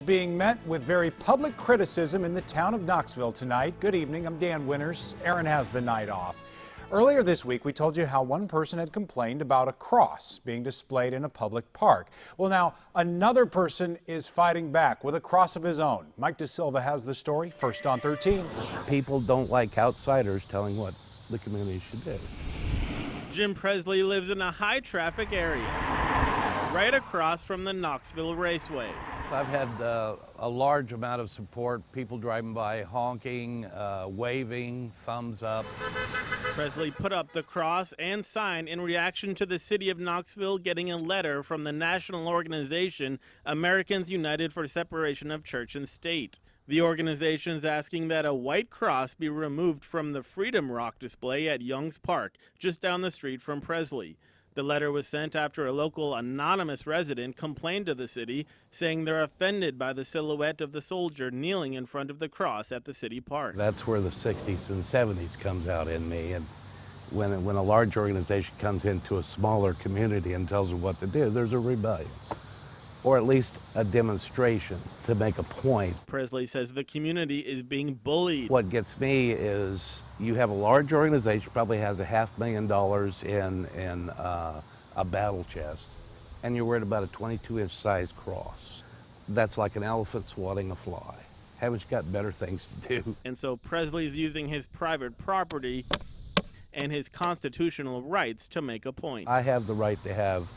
being met with very public criticism in the town of Knoxville tonight. Good evening, I'm Dan Winters. Aaron has the night off. Earlier this week, we told you how one person had complained about a cross being displayed in a public park. Well, now another person is fighting back with a cross of his own. Mike DeSilva has the story, first on 13. People don't like outsiders telling what the community should do. Jim Presley lives in a high-traffic area, right across from the Knoxville Raceway. I've had a large amount of support, people driving by honking, waving, thumbs up. Presley put up the cross and sign in reaction to the city of Knoxville getting a letter from the national organization Americans United for Separation of Church and State. The organization is asking that a white cross be removed from the Freedom Rock display at Young's Park, just down the street from Presley. The letter was sent after a local anonymous resident complained to the city, saying they're offended by the silhouette of the soldier kneeling in front of the cross at the city park. That's where the 60s and 70s comes out in me. And when a large organization comes into a smaller community and tells them what to do, there's a rebellion, or at least a demonstration to make a point. Presley says the community is being bullied. What gets me is you have a large organization, probably has $500,000 in a battle chest, and you're worried about a 22-inch size cross. That's like an elephant swatting a fly. Haven't you got better things to do? And so Presley's using his private property and his constitutional rights to make a point. I have the right to have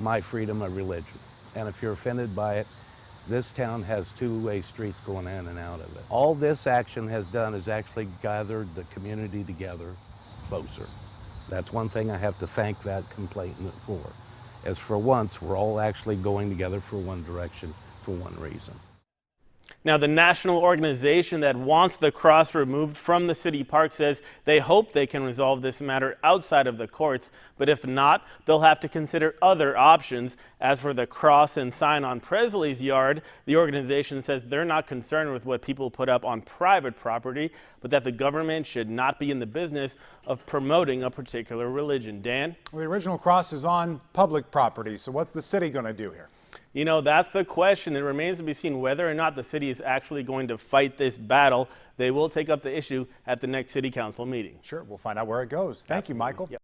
my freedom of religion. And if you're offended by it, this town has two-way streets going in and out of it. All this action has done is actually gathered the community together closer. That's one thing I have to thank that complainant for. As for once, we're all actually going together for one direction, for one reason. Now, the national organization that wants the cross removed from the city park says they hope they can resolve this matter outside of the courts, but if not, they'll have to consider other options. As for the cross and sign on Presley's yard, the organization says they're not concerned with what people put up on private property, but that the government should not be in the business of promoting a particular religion. Dan? Well, the original cross is on public property, so what's the city going to do here? You know, that's the question. It remains to be seen whether or not the city is actually going to fight this battle. They will take up the issue at the next city council meeting. Sure, we'll find out where it goes. Thank you, Michael. Yep.